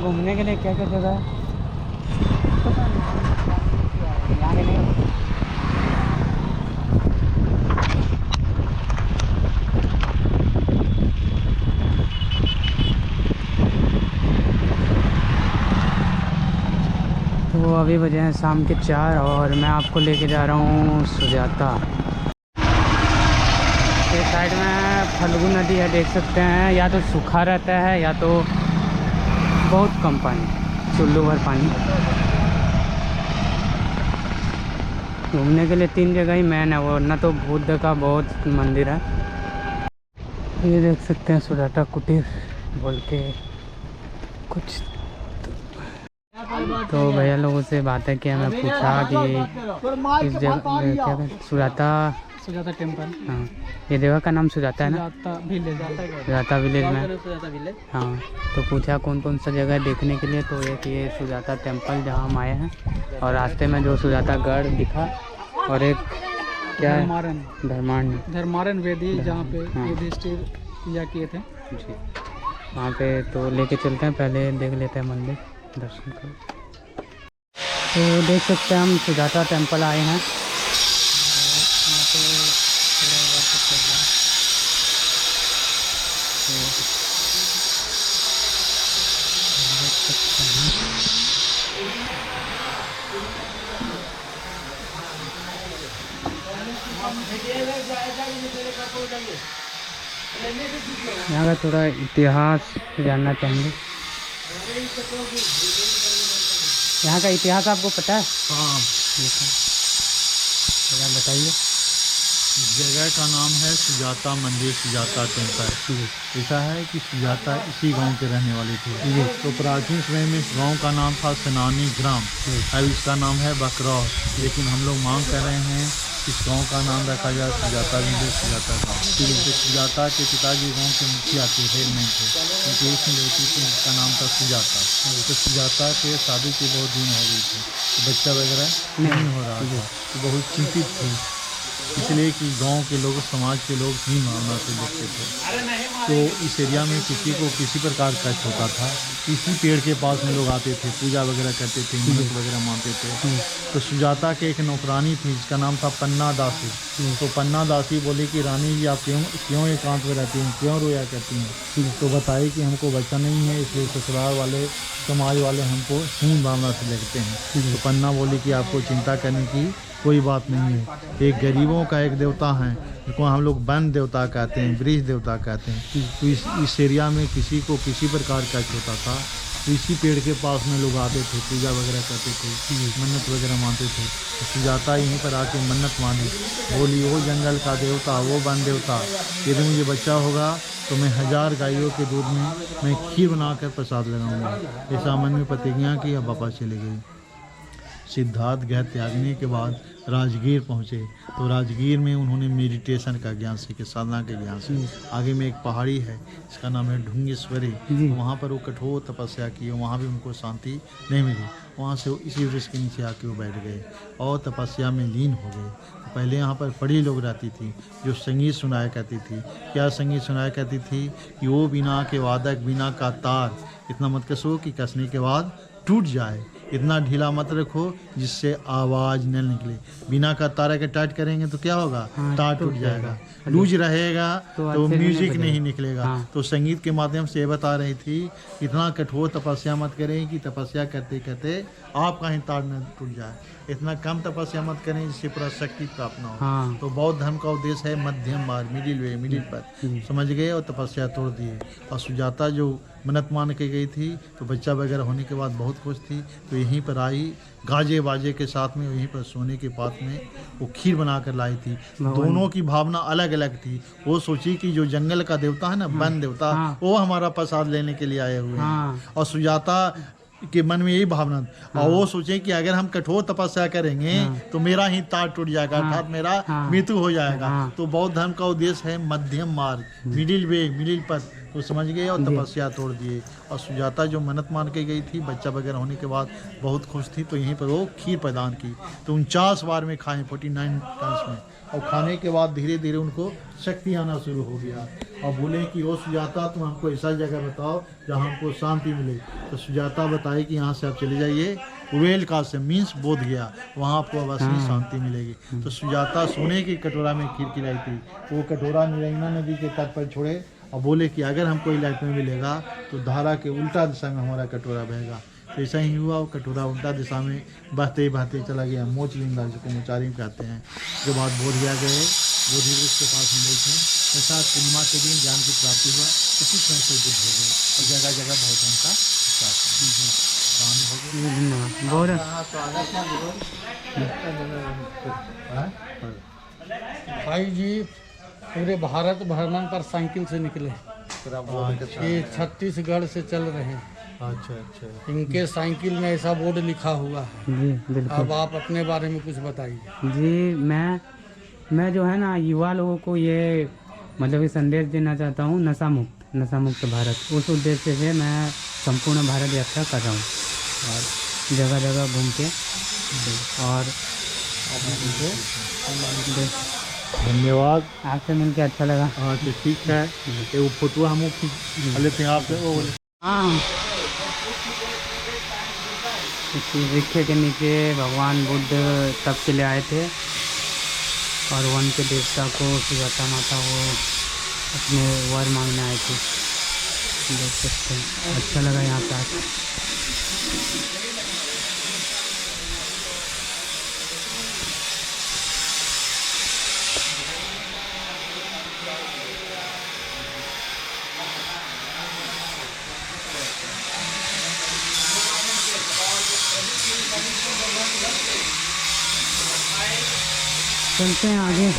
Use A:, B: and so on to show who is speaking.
A: यहाँ घूमने के लिए क्या क्या जगह है? यहाँ के लिए तो अभी बजे हैं शाम के 4 और मैं आपको लेके जा रहा हूँ सुजाता। इस साइड में फल्गु नदी है, देख सकते हैं। या तो सूखा रहता है या तो बहुत कम पानी, चुल्लू भर पानी। घूमने के लिए 3 जगह ही मेन है, वो ना तो बुद्ध का बहुत मंदिर है। ये देख सकते हैं सुजाता कुटीर बोल के कुछ। तो भैया लोगों से बातें किया, मैं पूछा कि इस जगह क्या
B: सुजाता टेम्पल।
A: हाँ, ये जगह का नाम सुजाता है ना? सुजाता विलेज में। हाँ, तो पूछा कौन कौन सा जगह देखने के लिए, तो ये सुजाता टेम्पल जहाँ हम आए हैं, और रास्ते में जो सुजाता गढ़ दिखा, और एक क्या है
B: धर्मारण वेदी, जहाँ पे युधिष्ठिर पूजा किए थे
A: जी, वहाँ पे तो लेके चलते हैं। पहले देख लेते हैं मंदिर, दर्शन कर। तो देख सकते हैं हम सुजाता टेम्पल आए हैं। यहाँ पे थोड़ा वर्क चल रहा है। देख सकते हैं यहाँ का थोड़ा इतिहास जानना चाहेंगे। यहाँ का इतिहास आपको पता है?
C: हाँ,
A: बताइए।
C: जगह का नाम है सुजाता मंदिर, सुजाता टेम्पल। ऐसा है कि सुजाता इसी गांव के रहने वाले थे। तो प्राचीन समय में इस गांव का नाम था सेनानी ग्राम, अब इसका नाम है बकरौर। लेकिन हम लोग मांग कर रहे हैं इस गांव का नाम रखा जाए सुजाता मंदिर, सुजाता गाँव। तो सुजाता के पिताजी गांव के मुखिया थे, हेडमैन थे, उनकी एक लड़की थी जिसका नाम था सुजाता। तो सुजाता के शादी के बहुत दिन हो गई थी, तो बच्चा वगैरह नहीं हो रहा था, तो बहुत चिंतित थे, इसलिए कि गांव के लोग, समाज के लोग ही भावना से देखते थे। तो इस एरिया में किसी को किसी प्रकार का कष्ट होता था, इसी पेड़ के पास में लोग आते थे, पूजा वगैरह करते थे, मन्नत वगैरह मानते थे। तो सुजाता के एक नौकरानी थी जिसका नाम था पन्ना दासी। तो पन्ना दासी बोली कि रानी जी आप क्यों एकांत में रहती हैं, क्यों रोया करती हैं? तो बताई कि हमको बच्चा नहीं है, इसलिए ससुराल वाले, समाज वाले हमको हीन भावना से देखते हैं। तो पन्ना बोली कि आपको चिंता करने की कोई बात नहीं है, एक गरीबों का एक देवता है जिसको हम लोग वन देवता कहते हैं, वृक्ष देवता कहते हैं। तो इस एरिया में किसी को किसी प्रकार का होता था, तो इसी पेड़ के पास में लोग आते थे, पूजा वगैरह करते थे, मन्नत वगैरह मानते थे। तो सुजाता यहीं पर आके मन्नत मानी, बोली वो जंगल का देवता, वो वन देवता, यदि मुझे बच्चा होगा तो मैं 1000 गायों के दूध में मैं खीर बनाकर प्रसाद लगाऊंगा। ऐसा मन में प्रतिज्ञा की, अब वापस चले गई। सिद्धार्थ गृह त्यागने के बाद राजगीर पहुँचे, तो राजगीर में उन्होंने मेडिटेशन का ज्ञान सीखे, साधना के ज्ञान से। आगे में एक पहाड़ी है, इसका नाम है ढूंगेश्वरी। तो वहाँ पर वो कठोर तपस्या की, वहाँ भी उनको शांति नहीं मिली। वहाँ से वो इसी वृक्ष के नीचे आके वो बैठ गए और तपस्या में लीन हो गए। तो पहले यहाँ पर पढ़ी लोग रहती थी जो संगीत सुनाया करती थी। क्या संगीत सुनाया करती थी कि वो बिना के वादक, बिना का तार इतना मत कसो कि कसने के बाद टूट जाए, इतना ढीला मत रखो जिससे आवाज़ न निकले। बिना का तार के टाइट करेंगे तो क्या होगा? तार टूट जाएगा। लूज रहेगा तो म्यूजिक नहीं निकलेगा। तो संगीत के माध्यम से ये बता रही थी, इतना कठोर तपस्या मत करें कि तपस्या करते करते आपका ही तार न टूट जाए। इतना कम तपस्या मत करें जिससे पूरा शक्ति प्राप्त ना हो। तो बौद्ध धर्म का उद्देश्य है मध्यम मार्ग, मिडिल पर, समझ गए, और तपस्या तोड़ दिए। और सुजाता जो मन्नत मान के गई थी, तो बच्चा वगैरह होने के बाद बहुत खुश थी, तो यहीं पर आई गाजे बाजे के साथ में, यहीं पर सोने के पात में वो खीर बना कर लाई थी। दोनों की भावना अलग अलग थी। वो सोची कि जो जंगल का देवता है ना, वन देवता, वो हमारा प्रसाद लेने के लिए आए हुए हैं, और सुजाता के मन में यही भावना। और वो सोचे कि अगर हम कठोर तपस्या करेंगे तो मेरा ही तार टूट जाएगा, अर्थात मेरा मृत्यु हो जाएगा। तो बौद्ध धर्म का उद्देश्य है मध्यम मार्ग, मिडिल पथ। तो समझ गए और तपस्या तोड़ दिए। और सुजाता जो मन्नत मान के गई थी, बच्चा वगैरह होने के बाद बहुत खुश थी, तो यहीं पर वो खीर प्रदान की। तो 49 बार में खाएं, 49 टाइम्स में और खाने के बाद धीरे धीरे उनको शक्ति आना शुरू हो गया और बोले कि ओ सुजाता तुम हमको ऐसा जगह बताओ जहाँ हमको शांति मिले। तो सुजाता बताए कि यहाँ से आप चले जाइए वेल का से मीन्स बोध गया, वहाँ आपको अवश्य शांति मिलेगी। तो सुजाता सोने की कटोरा में खीर खिलाई थी, वो कटोरा निरंजना नदी के तट पर छोड़े और बोले कि अगर हमको लाइफ में मिलेगा तो धारा के उल्टा दिशा में हमारा कटोरा बहेगा। तो ऐसा ही हुआ, वो कटोरा उल्टा दिशा में बहते बहते चला गया मोचलिंगा, जिसको मोचारिम कहते हैं। उसके बाद बोधिया गए, बोधि वृक्ष के पास हम बैठे, ऐसा पूर्णिमा के दिन ज्ञान की प्राप्ति हुआ, इसी तरह से बुद्ध हो गए और जगह जगह भोजन का
A: बहुत
B: भाई जी पूरे भारत भ्रमण पर साइकिल से निकले, ये छत्तीसगढ़ से चल रहे हैं।
C: अच्छा अच्छा,
B: इनके साइकिल में ऐसा बोर्ड लिखा हुआ है।
A: जी बिल्कुल।
B: अब आप अपने बारे में कुछ बताइए।
A: जी मैं जो है ना युवा लोगों को ये मतलब ये संदेश देना चाहता हूँ, नशा मुक्त भारत, उस उद्देश्य से मैं संपूर्ण भारत यात्रा कर रहा हूँ और जगह जगह घूम के और
C: धन्यवाद,
A: आपसे मिलके अच्छा लगा।
C: हाँ तो ठीक है, वो फोटो हम लेते हैं आपसे।
A: हाँ, इसी वृक्ष के नीचे भगवान बुद्ध तप के लिए आए थे और वन के देवता को सुजाता माता वो अपने वर मांगने आए थे। देख सकते हैं, अच्छा लगा यहाँ पे आकर। चलते हैं आगे।